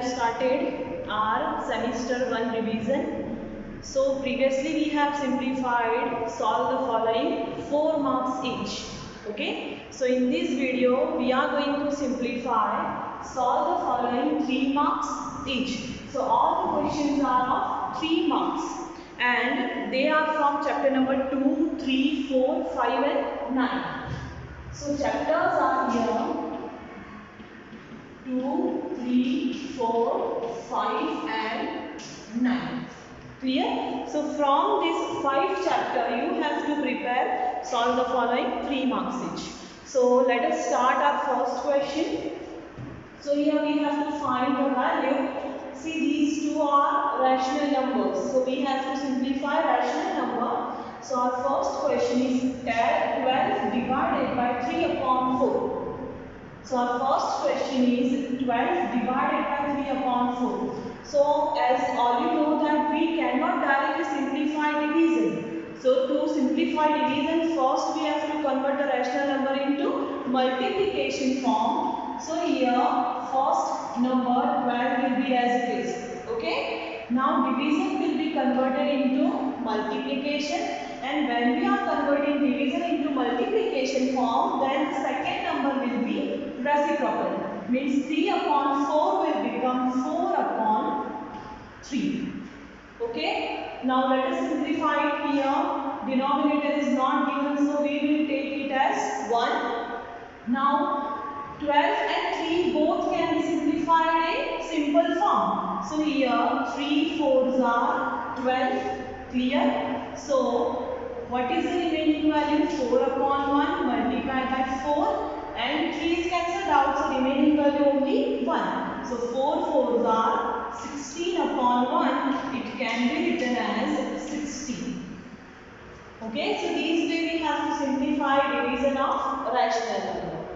have started our semester 1 revision. So previously we have simplified, solve the following 4 marks each. Okay. So in this video we are going to simplify, solve the following 3 marks each. So all the questions are of 3 marks and they are from chapter number 2, 3, 4, 5 and 9. So chapters are here 2, 3, 4, 5 and 9. Clear? So from this 5 chapter you have to prepare, solve the following 3 marks each. So let us start our first question. So here we have to find the value. See, these two are rational numbers. So we have to simplify rational number. So our first question is 12 divided by 3 upon 4. So our first question is 12 divided by 3 upon 4. So as all you know that we cannot directly simplify division. So to simplify division, first we have to convert the rational number into multiplication form. So here first number 12 will be as it is. Okay. Now division will be converted into multiplication, and when we are converting division into multiplication form, then the second number will be reciprocal. Means 3 upon 4 will become 4 upon 3. Okay. Now let us simplify it here. Denominator is not given, so we will take it as 1. Now 12 and 3 both can be simplified in simple form. So here 3 4s are 12. Clear? So what is the remaining value? 4 upon 1 multiplied by 4, and 3 is cancelled out, so remaining value only 1. So 4 4s are 16 upon 1. It can be written as 16. Okay, so this way we have to simplify division of rational number.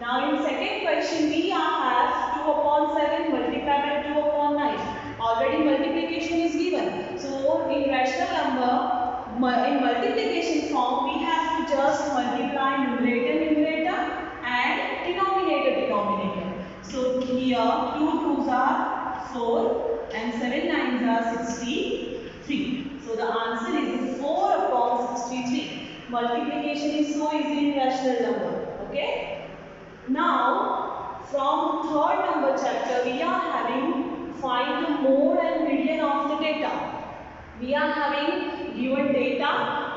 Now in second question we have 2 upon 7 multiplied by 2 upon 9. Already multiplication is given. So in rational number, in multiplication form, we have to just multiply numerator and denominator. So here 2 2s are 4 and 7 9s are 63. So the answer is 4 upon 63. Multiplication is so easy in rational number. Okay. Now from third number chapter we are having find the mode and median of the data. We are having given data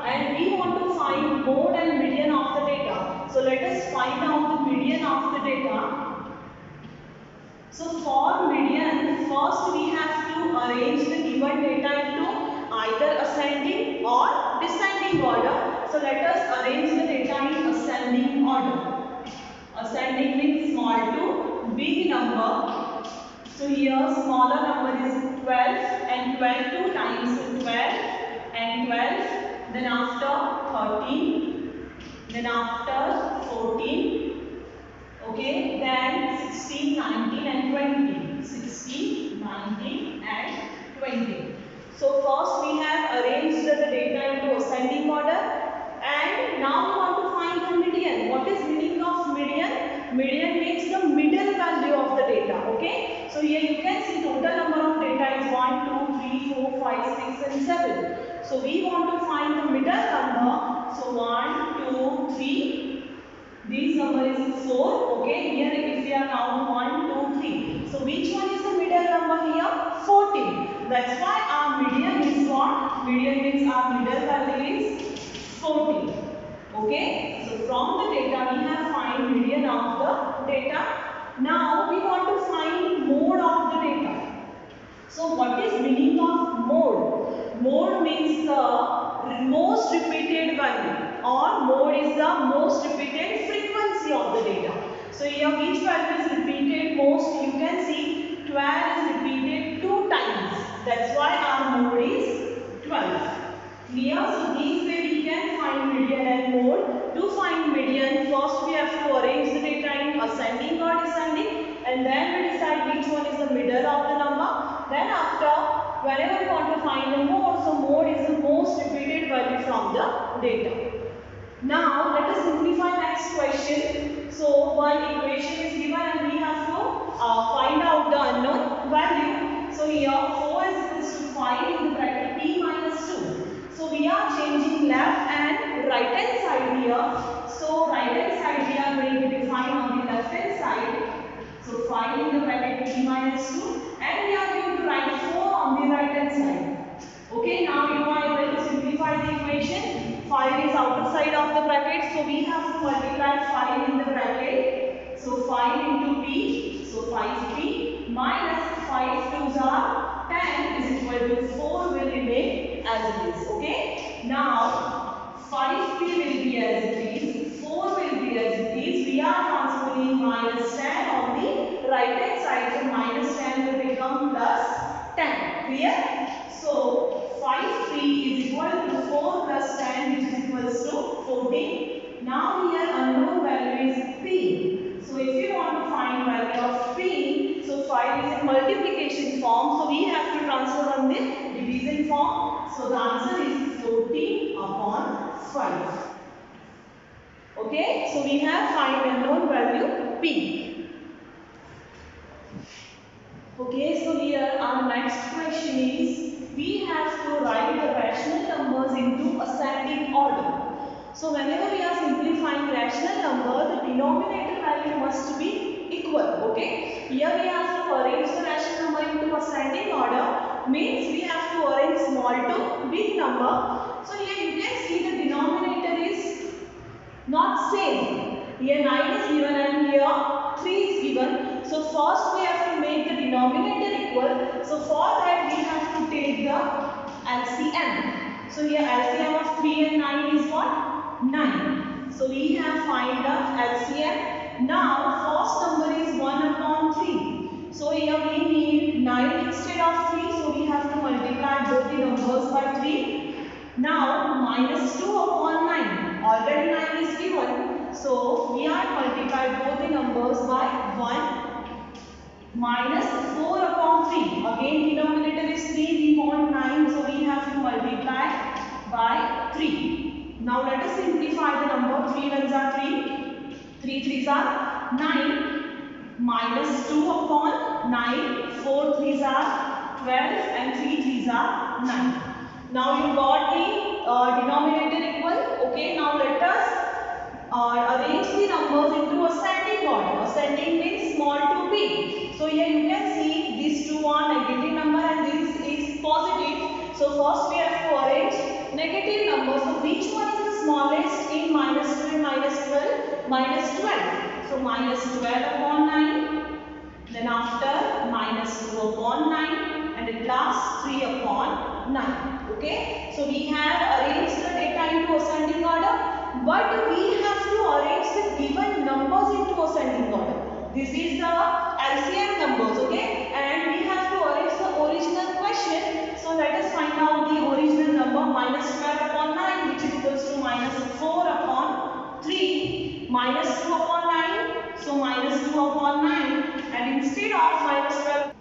and we want to find mode and median of the data. So let us find out the median of the data. So for median, first we have to arrange the given data into either ascending or descending order. So let us arrange the data in ascending order. Ascending means small to big number. So here smaller number is 12 and 12 2 times 12 and 12. Then after 13. Then after 14. Okay. Then 16, 19 and 20. 16, 19 and 20. So first we have arranged the data into ascending order. And now we want to find the median. What is meaning of median? Median means the middle value of the data. Okay. So here you can see total number of data is 1, 2, 3, 4, 5, 6 and 7. So we want to find the middle number. So 1, 2, 3. This number is 4. Okay. Here if we are now 1, 2, 3. So which one is the middle number here? 14. That's why our median is what? Median means our middle value is 14. Okay. So from the data we have find median of the data. Now we want to find mode of the data. So what is meaning of mode? Mode means the most repeated value, or mode is the most repeated frequency of the data. So here which value is repeated most? You can see 12 is repeated 2 times. That's why our mode is 12. Clear? So this way we can find median and mode. To find median, first we have to arrange the data in ascending or descending, and then we decide which one is the middle of the number. Then after, whenever we want to find the mode, so mode is the most repeated value from the data. Now let us simplify next question. So one equation is given and we have to find out the unknown. Why So 5 in the bracket p minus 2, and we are going to write 4 on the right hand side. Okay, now you are able to simplify the equation. 5 is outer side of the bracket, so we have to multiply 5 in the bracket. So 5 into p, so 5p minus 5 2s are 10 is equal to 4 will remain as it is. Okay, now 5p will be as it is, 4 will be as it is. We are transferring minus 10 on the right hand side, so minus 10 will become plus 10. Clear? So 5p is equal to 4 plus 10, which is equals to 14. Now here unknown value is p. So if you want to find value of p, so 5 is in multiplication form, so we have to transfer on the division form. So the answer is 14 upon 5. Okay, so we have find unknown value p. Okay, so here our next question is, we have to write the rational numbers into ascending order. So whenever we are simplifying rational number, the denominator value must be equal. Okay, here we have to arrange the rational number into ascending order, means we have to arrange small to big number. So here you can see the denominator is not same. Here 9 is given and here 3 is given. So first we have to make the denominator equal. So for that we have to take the LCM. So here LCM of 3 and 9 is what? 9. So we have find the LCM. Now first number is 1 upon 3. So here we need 9 instead of 3. So we have to multiply both the numbers by 3. Now minus 2 upon 9. Already 9 is given. So we are multiply both the numbers by 1. Minus 4 upon 3. Again denominator is 3. We want 9. So we have to multiply by 3. Now let us simplify the number. 3 ones are 3. 3 threes are 9. Minus 2 upon 9. 4 threes are 12 and 3 threes are 9. Now you got the denominator equal. Okay, now let us arrange the numbers into ascending order. Ascending means small to big. So here you can see these two are negative number and this is positive. So first we have to arrange negative numbers. So which one is the smallest in minus 2 and minus 12? Minus 12. So minus 12 upon 9. Then after minus 2 upon 9. And at last 3 upon 9. Okay, so we have arranged the data into ascending order, but we have to arrange the given numbers into ascending order. This is the LCM numbers, okay, and we have to arrange the original question. So let us find out the original number. Minus 12 upon 9, which is equals to minus 4 upon 3, minus 2 upon 9, so minus 2 upon 9, and instead of minus 12,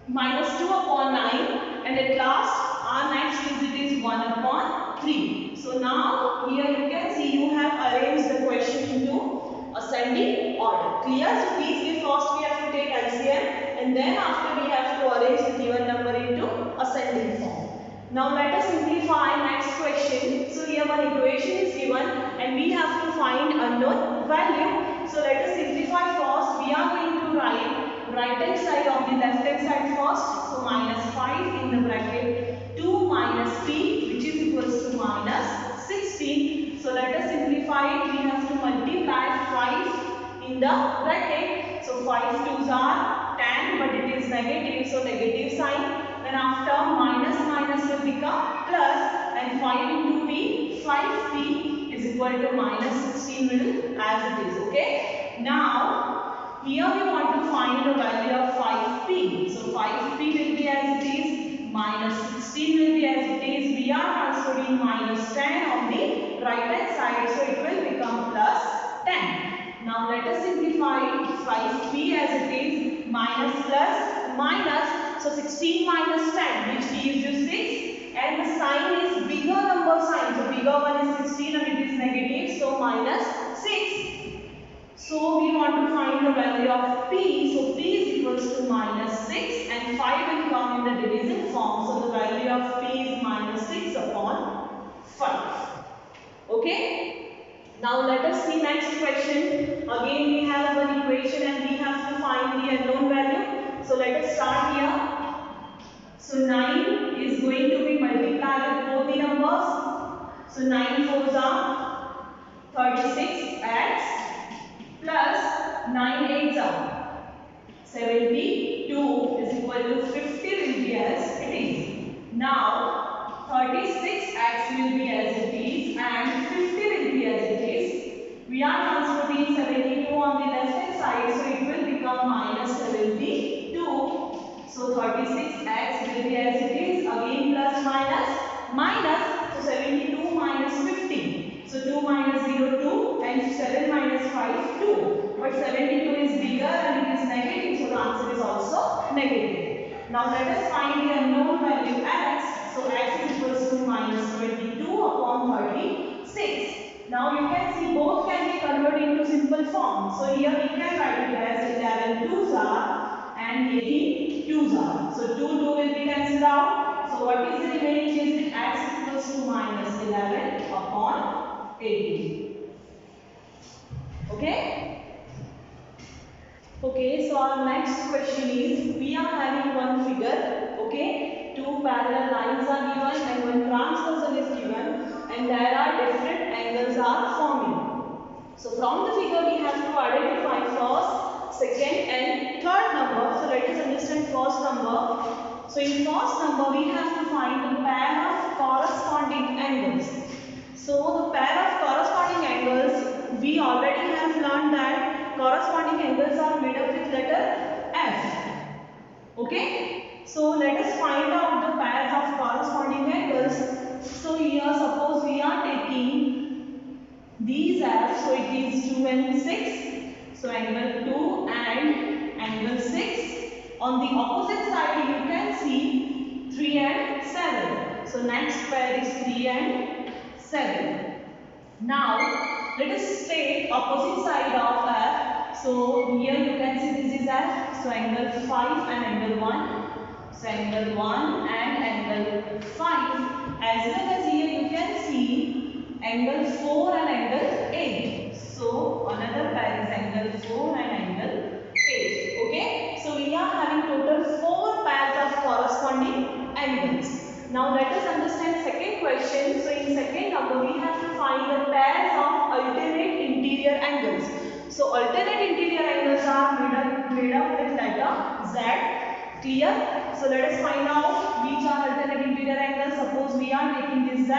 minus 2 upon 9, and at last our next digit is 1 upon 3. So now here you can see you have arranged the question into ascending order. Clear? So these first we have to take LCM and then after we have to arrange the given number into ascending form. Now let us simplify next question. So here one equation is given and we have to find unknown value. So let us simplify first. We are going to write right hand side of the left hand side first. So minus 5 in the bracket 2 minus p, which is equals to minus 16. So let us simplify it. We have to multiply 5 in the bracket. So 5 2s are 10, but it is negative, so negative sign. Then after minus minus will become plus, and 5 into p, 5p is equal to minus 16 will as it is. Okay. Now here we want to find the value of 5p. So 5p will be as it is, minus 16 will be as it is. We are transferring minus 10 on the right hand side, so it will become plus 10. Now let us simplify 5p as it is, minus plus minus. So 16 minus 10, which gives you 6, and the sign is bigger number sign. So bigger one is 16 and it is negative, so minus 6. So we want to find the value of p. So p is equals to minus 6 and 5 will come in the division form. So the value of p is minus 6 upon 5. Okay. Now let us see next question. Again we have one equation and we have to find the unknown value. So let us start here. So 9 is going to be multiplied with both the numbers. So 9 fours are 36x plus 9 eights are 72 is equal to 50 will be as it is. Now 36x will be as it is and 50 will be as it is. We are transporting 72 on the left hand side, so it will become minus 72. So 36x will be as it is, again plus minus, so 72 minus 50. So 2 minus 0 2 and 7 minus 5 2. But 72 is bigger and it is negative, so the answer is also negative. Now let us find the unknown value x. So x is equals to minus 22 upon 36. Now you can see both can be converted into simple form. So here we can write it as 11 twos are and 18 twos are. So 2 will be cancelled out. So what is the remaining is x is equals to minus 11 upon 18. Okay? Okay, so our next question is, we are having one figure, okay, two parallel lines are given and one transversal is given and there are different angles are forming. So from the figure we have to identify first, second and third number. So let us understand first number. So in first number we have to find the pair of corresponding angles. So the pair of corresponding angles, we already have learned that corresponding angles are made up with letter F. Okay? So let us find out the pairs of corresponding angles. So here suppose we are taking these as, so it is 2 and 6. So angle 2 and angle 6. On the opposite side you can see 3 and 7. So next pair is 3 and 7. Now let us take opposite side of F. So here you can see this is F. So angle 5 and angle 1. So angle 1 and angle 5. As well as here you can see angle 4 and angle 8. So another pair is angle 4 and angle 8. Okay. So we are having total 4 pairs of corresponding angles. Now let us understand second question. So in second number we have to find the pairs of alternate interior angles. So alternate interior angles are made up with letter Z. Clear? So let us find out which are alternate interior angles. Suppose we are taking this Z.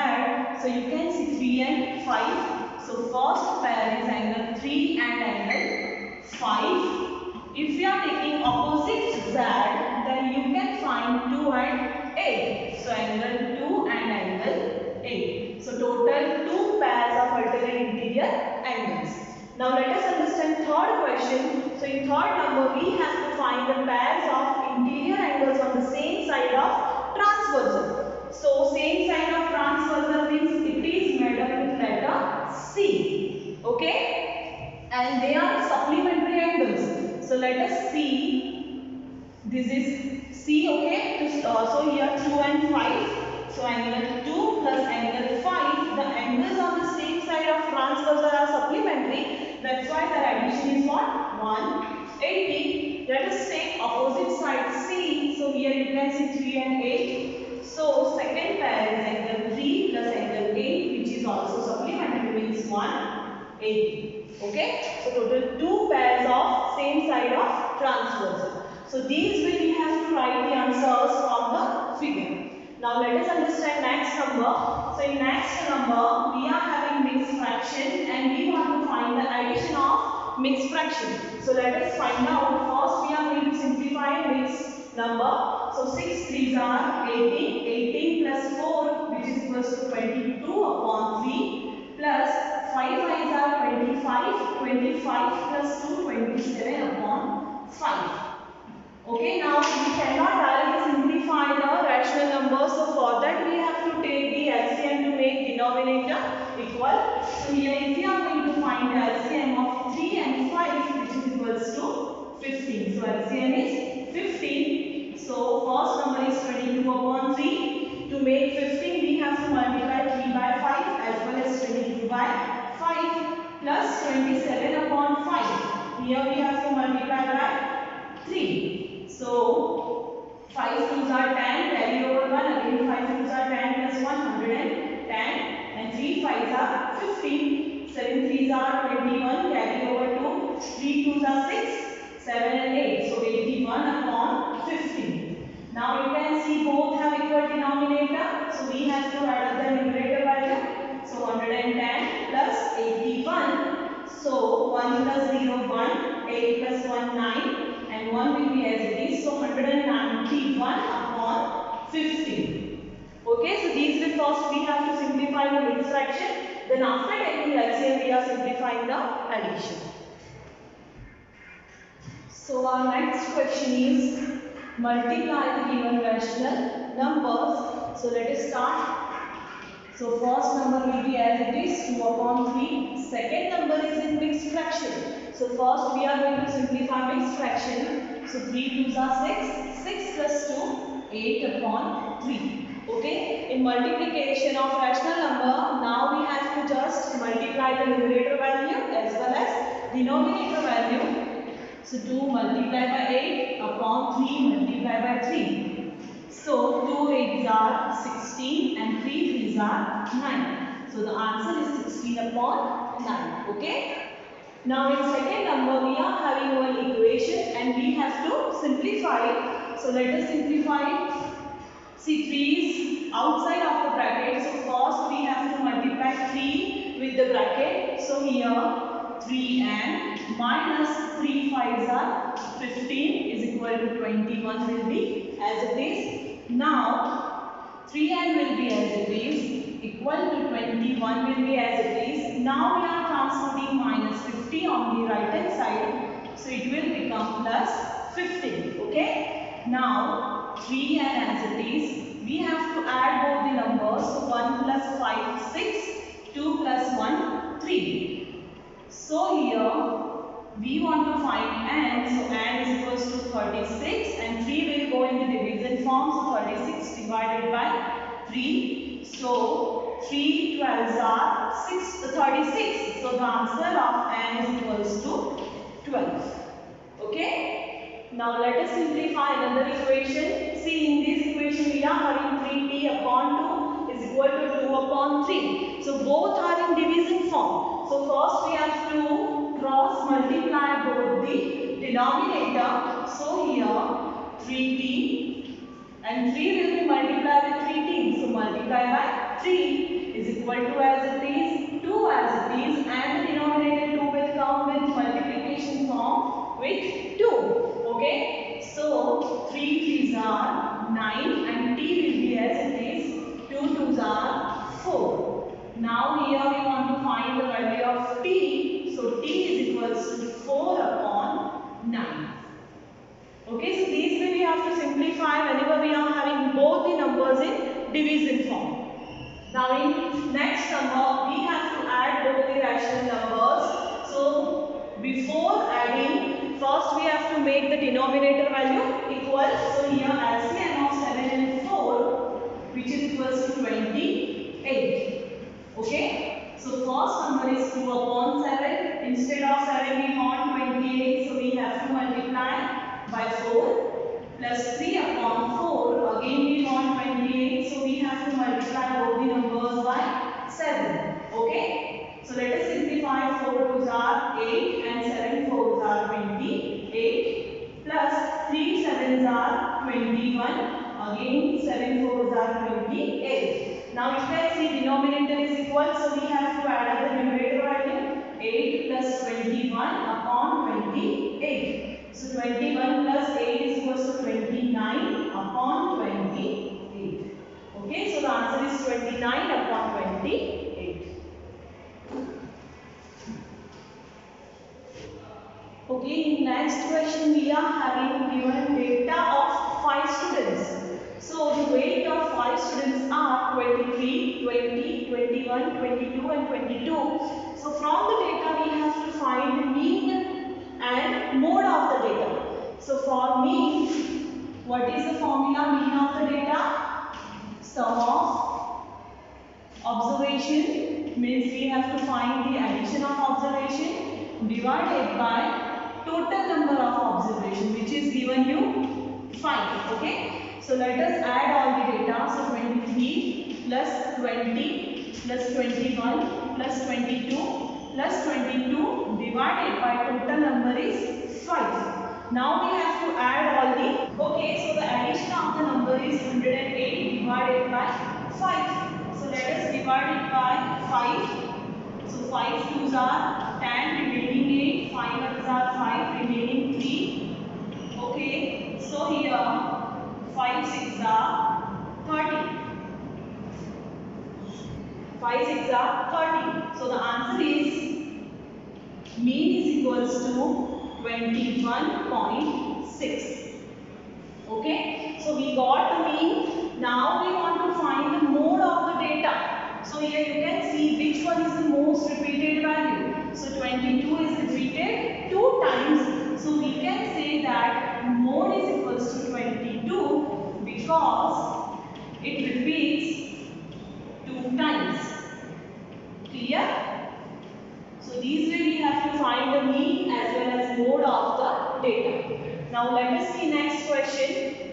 So you can see 3 and 5. So first pair is angle 3 and angle 5. If we are taking opposite Z, then you can find 2 and 8. So angle 2 and angle 8. So total 2 pairs of alternate interior angles. Now let us understand third question. So in third number we have to find the pairs of interior angles on the same side of transversal. So same side of transversal means it is made up with letter C. Okay? And they are supplementary angles. So let us see. This is C, okay? So here 2 and 5. So angle 2 plus angle 5. The angles on the same side of transversal are supplementary. That's why the addition is what? 180. Let us take opposite side C. So here you can see 3 and 8. So second pair is angle 3 plus angle 8, which is also supplementary, means 180. Okay? So total 2 pairs of same side of transversal. So these way we have to write the answers from the figure. Now let us understand next number. So in next number we are having mixed fraction and we want to find the addition of mixed fraction. So let us find out. First we are going to simplify mixed number. So 6 3s are 18. 18 plus 4, which is equals to 22 upon 3, plus 5 5s are 25. 25 plus 2, 27 upon 5. Okay, now we cannot directly simplify the rational numbers. So for that we have to take the LCM to make denominator equal. So here if we are going to find the LCM of 3 and 5, which is equals to 15. So LCM is 15. So first number is 22 upon 3. To make 15 we have to multiply 3 by 5 as well as 22 by 5. here we have to multiply by 3. So 5 2s are 10, carry over 1, again 5 2s are 10 plus 110, and 3 5s are 15, 7 3s are 21, carry over 2, 3 2s are 6, 7 and 8, so 81 upon 15. Now you can see both have equal denominator, so we have to add up the numerator value. So 110 plus 81, so 1 plus 0 1, 8 plus 1 9, and 1 will be as it is, so 191 upon 15. Okay, so these will first we have to simplify the mixed fraction, then after taking LCM we are simplifying the addition. So our next question is multiply the given rational numbers. So let us start. So first number will be as it is 2 upon 3. Second number is in mixed fraction. So first we are going to simplify mixed fraction. So 3 2s are 6. 6 plus 2, 8 upon 3. Okay. In multiplication of rational number, now we have to just multiply the numerator value as well as denominator value. So 2 multiplied by 8 upon 3 multiplied by 3. So 2 8s are 16 and 3 3s are 9. So the answer is 16 upon 9. Okay. Now in second number we are having one equation and we have to simplify it. So let us simplify it. See 3 is outside of the bracket. So first we have to multiply 3 with the bracket. So here 3n minus 3 5s are 15 is equal to 21 will be as it is. Now 3n will be as it is, equal to 21 will be as it is. Now we are transferring minus 50 on the right hand side, so it will become plus 15. Okay. Now 3n as it is, we have to add both the numbers. So 1 plus 5 6, 2 plus 1 3. So here we want to find n, so n is equals to 36 and 3 will go in the division form, so 36 divided by 3. So 3 12s are 36. So the answer of n is equals to 12. Okay. Now let us simplify another equation. See in this equation we are having 3t upon 2 is equal to 2 upon 3. So both are in division form. So first we have to cross multiply both the denominator. So here 3t and 3 will be multiplied with 3t. So multiply by 3 is equal to as it is 2 as it is, and the denominator 2 will come with multiplication form with 2. Okay. So 3 3s are 9 and t will be as it is 2 2s are 4. Now here we want to find the value of t. So t is equals to 4 upon 9. Okay, so these way we have to simplify whenever we are having both the numbers in division form. Now in next number we have to add both the rational numbers. So before adding, first we have to make the denominator value equal. So here LCM of 7 and 4, which is equals to 28. Okay, so first number is 2 upon 7. Instead of 7 we want 28, so we have to multiply by 4 plus 3 upon 4. Again we want 28, so we have to multiply both the numbers by 7. Okay, so let us simplify. 4 2s are 8 and 7 4s are 28 plus 3 7s are 21. Again 7 4s are 28. Now you can see denominator is equal, so we have to add up the numerator value. 8 plus 21 upon 28. So 21 plus 8 is equals to 29 upon 28. Okay, so the answer is 29 upon 28. Okay, in next question we are having given data of 5 students. So the weight of 5 students are 23, 20, 21, 22 and 22. So from the data we have to find the mean and mode of the data. So for mean, what is the formula mean of the data? Sum of observation, means we have to find the addition of observation divided by total number of observation, which is given you 5. Okay. So let us add all the data. So 23 plus 20 plus 21 plus 22 plus 22 divided by total number is 5. Now we have to add all the, okay, so the addition of the number is 108 divided by 5. So let us divide it by 5. So 5 2s are 10, remaining 8, 5 others are 5, remaining 3. Okay, so here 5 6 are 30. 5 6 are 30. So the answer is mean is equals to 21.6. Okay, so we got the mean. Now we want to find the mode of the data. So here you can see which one is the most repeated value. So 22 is repeated 2 times. So we can say that mode is equals to 22 because it repeats 2 times. Clear? So these way we have to find the mean as well as mode of the data. Now let us see next question.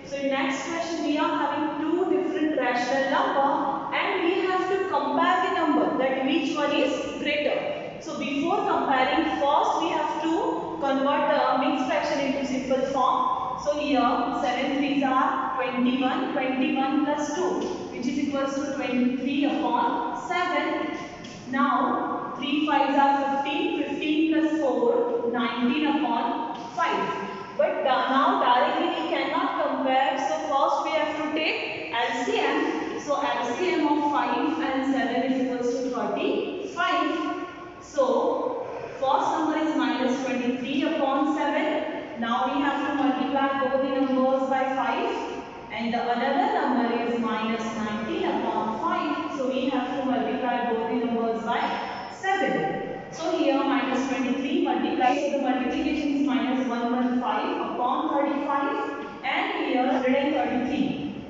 So in next question we are having two different rational number and we have to compare the number, that which one is greater. So before comparing, first we have to convert the mixed fraction into simple form. So here 7 3s are 21, 21 plus 2 which is equals to 23 upon 7. Now 3 5s are 15, 15 plus 4, 19 upon 5. But now directly we cannot compare. So first we have to take LCM. So LCM of 5 and 7 is equals to 35. So first number is minus 23 upon 7. Now we have to multiply both the numbers by 5. And the another number is minus 19 upon 5. So we have to multiply both the numbers by 7. So here minus 23 multiplied, so the multiplication is minus 115 upon 35 and here 133.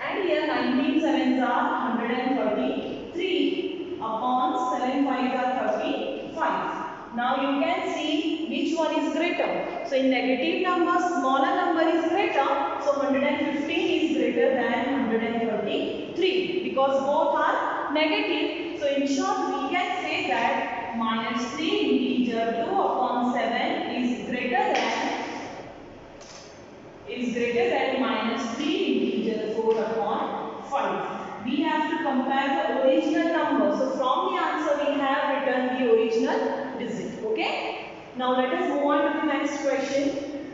And here 19 sevens are 133 upon 7 5s are 35. Now you can see which one is greater. So in negative number, smaller number is greater. So 115 is greater than 133 because both are negative. So in short we can say that minus 3 integer 2 upon 7 is greater than minus 3 integer 4 upon 5. We have to compare the original number. So from the answer we have written the original digit. Okay. Now let us move on to the next question.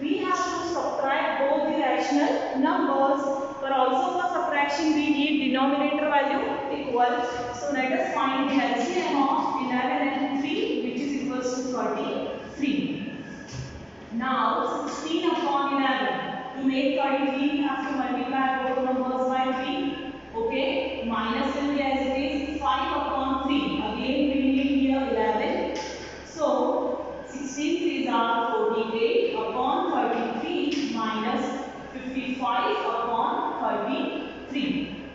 We have to subtract both the rational numbers. But also for subtraction we need denominator value equal. So let us find the LCM of 11 and 3 which is equals to 33. Now 16 upon 11. To make 33 we have to multiply both numbers by 3. Okay. Minus will be as it is 5 upon 3. Again we need here 11. So 16 3s are 48 upon 33 minus 55 upon 33.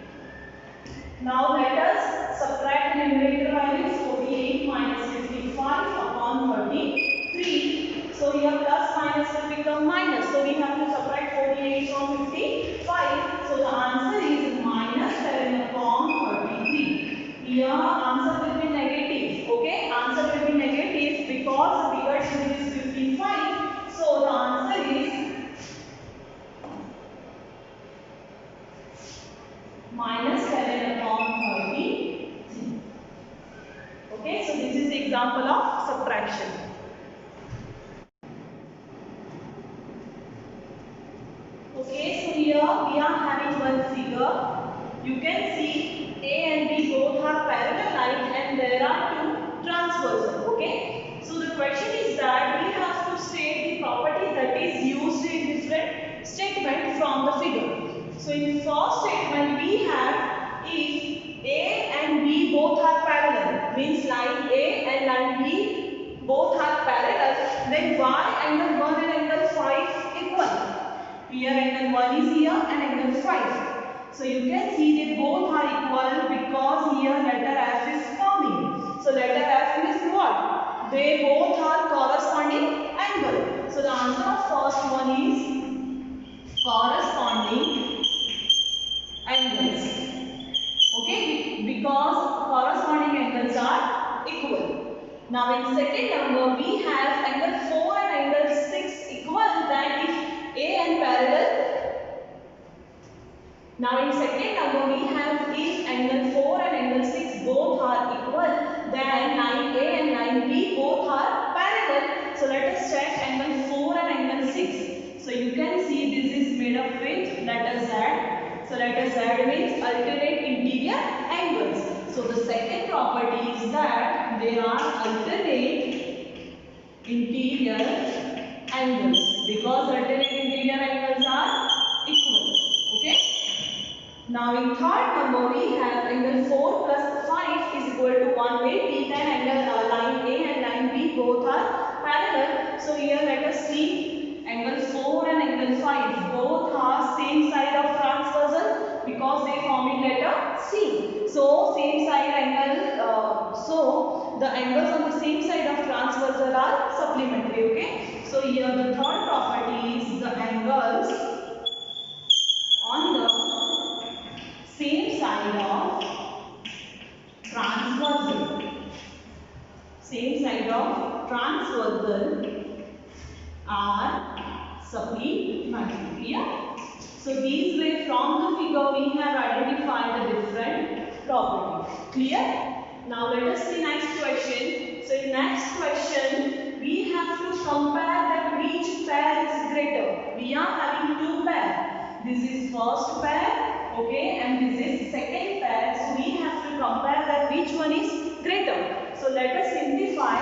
Now let us subtract the numerator values. 48 minus 55 upon 33. So here plus minus will become minus. So we have to subtract 48 from 55. So the answer is minus 7 upon 33. Here answer will be negative. Okay, answer will be negative because the bigger digit is 55. So the answer is minus 7 upon 33. Okay, so this is the example of subtraction. Okay, so here we are having one figure. You can see A and B both are parallel lines and there are two transversal. Okay, so the question is that we have to state the property that is used in different statement from the figure. So in first statement we have if A and B both are parallel, means line A and line B both are parallel, then y angle 1 and angle 5 equal. Here angle 1 is here and angle 5. So you can see they both are equal because here letter F is forming. So letter F is what? They both are corresponding first one is corresponding angles. Okay, because corresponding angles are equal. Now in second number we have angle 4 and angle 6 equal, that if A and parallel. Now in second number we have if angle 4 and angle 6 both are equal, then 9A and 9B both are parallel. So let us check angle 4 and angle 6. So you can see this is made of with letter Z. So letter Z means alternate interior angles. So the second property is that they are alternate interior angles, because alternate interior angles are equal. Okay. Now in third number we have angle 4 plus 5 is equal to 180, then angle line A and line B both are parallel. So here let us see angle 4 and angle 5 both are same side of transversal because they form in letter C. So same side angle, so the angles on the same side of transversal are supplementary. Okay. So here the third property is the angles on the same side of transversal. Same side of transversal are supplementary. Yeah? So these way from the figure we have identified the different properties. Clear? Now let us see next question. So in next question we have to compare that which pair is greater. We are having two pairs. This is first pair, okay, and this is second pair. So we have to compare that which one is greater. So let us simplify.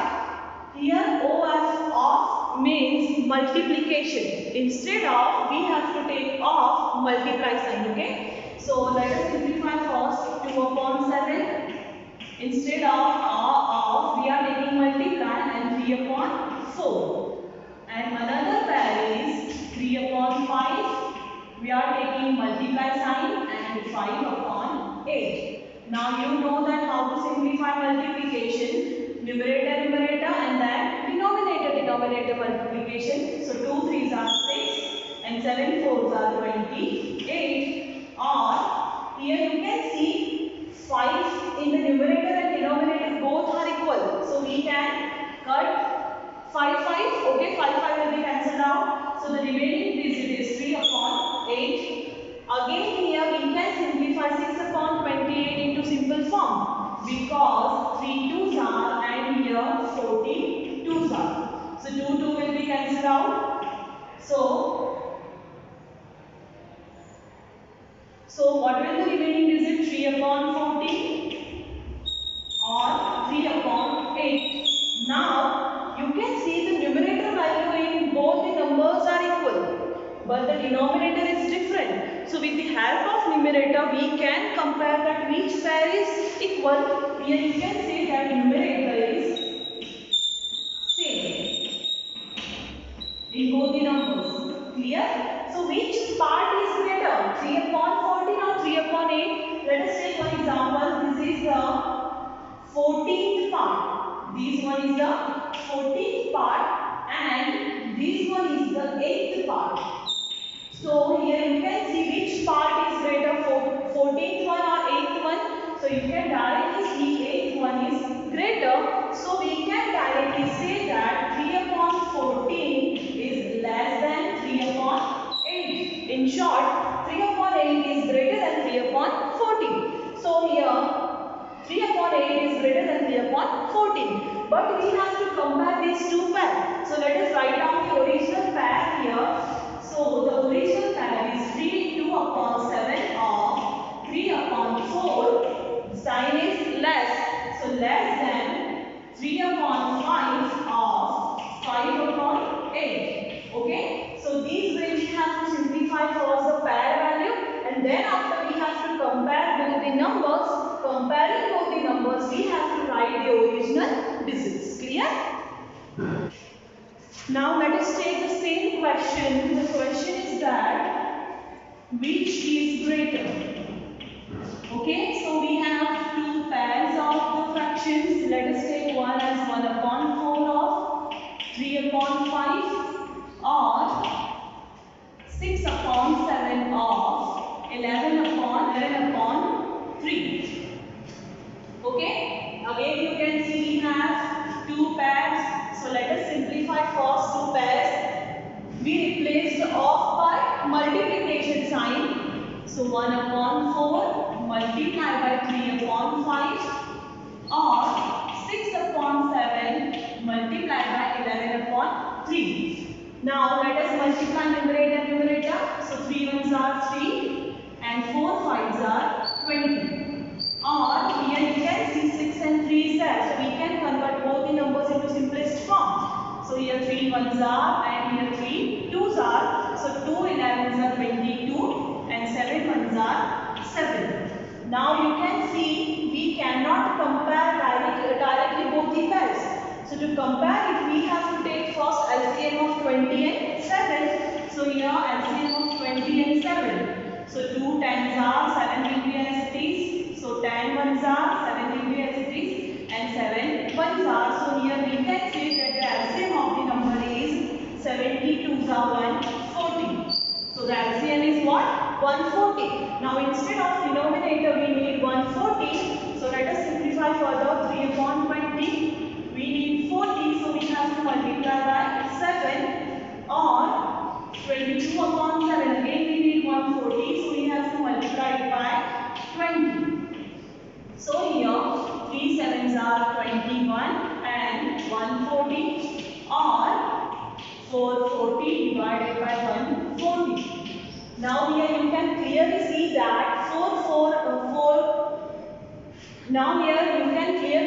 Here OF of means multiplication. Instead of, we have to take off multiply sign. Okay. So let us simplify first. 2 upon 7. Instead of we are taking multiply, and 3 upon 4. And another pair is 3 upon 5. We are taking multiply sign, and 5 upon 8. Now you know that how to simplify multiplication. Numerator, and then denominator multiplication. So 2 3s are 6 and 7 4s are 28. Or here you can see 5 in the numerator and denominator both are equal. So we can cut 5. Okay, 5 will be cancelled out. So the remaining digit is 3 upon 8. Again here we can simplify 6 upon 28 into simple form, because 3 2s are and here 14 2s are. So 2 will be cancelled out. So what will the remaining digit? 3 upon 14 or 3 upon 8. Now you can see the numerator value in both the numbers are equal, but the denominator is different. So with the help of numerator we can compare that which pair is equal. Here you can say that numerator is same in both the numbers. Clear? So which part is greater? 3 upon 14 or 3 upon 8? Let us take one example. This is the 14th part. This one is the 14th part, and this one is the 8th part. So here you can see which part is greater, 14th one or 8th one. So you can directly see 8th one is greater. So we can directly say that 3 upon 14 is less than 3 upon 8. In short, 3 upon 8 is greater than 3 upon 14. So here 3 upon 8 is greater than 3 upon 14. But we have to compare these two pairs. So let us write down the original pair here. So the original pair is 2 upon 7 of 3 upon 4. The sign is less. So less than 3 upon 5 of 5 upon 8. Okay. So these way we have to simplify first the pair value, and then after we have to compare both the numbers. Comparing both the numbers, we have to write the original digits. Clear? Now let us take the same question. The question is that which is greater? Okay, so we have two pairs of the fractions. Let us take one as 1 upon 4 of 3 upon 5, or So 1 upon 4 multiplied by 3 upon 5 or 6 upon 7 multiplied by 11 upon 3. Now let us multiply numerator and numerator. So 3 ones are 3 and 4 fives are 20. Or here you can see 6 and 3 is there. So we can convert both the numbers into simplest form. So here 3 ones are and here 3 twos are. So 2 11s are 22 and 7 ones are 7. Now you can see we cannot compare directly both the pairs. So to compare it, we have to take first LCM of 20 and 7. So here LCM of 20 and 7. So 2 tens are 7 will be as it is. So 10 ones are 7 will be as it is and 7 ones are. So here we can say that the LCM of the number is 72 are 140. So the LCM is what? 140. Now instead of denominator we need 140. So let us simplify further. 3 upon 20. We need 40. So we have to multiply by 7 or 22 upon 7. Again we need 140. So we have to multiply it by 20. So here 3 sevens are 21 and 140 or 440 divided by 140. Now here you can clearly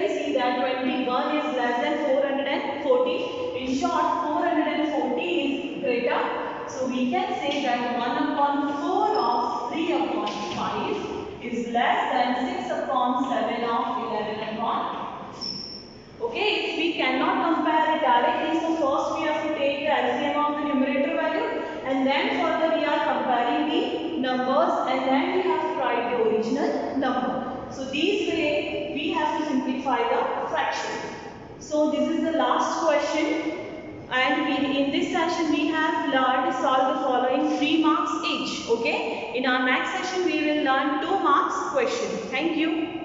see that 21 is less than 440. In short, 440 is greater. So we can say that 1 upon 4 of 3 upon 5 is less than 6 upon 7 of 11 upon 3. Okay, if we cannot compare it directly, so first we have to take the LCM of the numerator value and then further we are comparing the numbers and then we have to write the original number. So this way we have to simplify the fraction. So this is the last question and in this session we have learned to solve the following 3 marks each. Okay, in our next session we will learn 2 marks question. Thank you.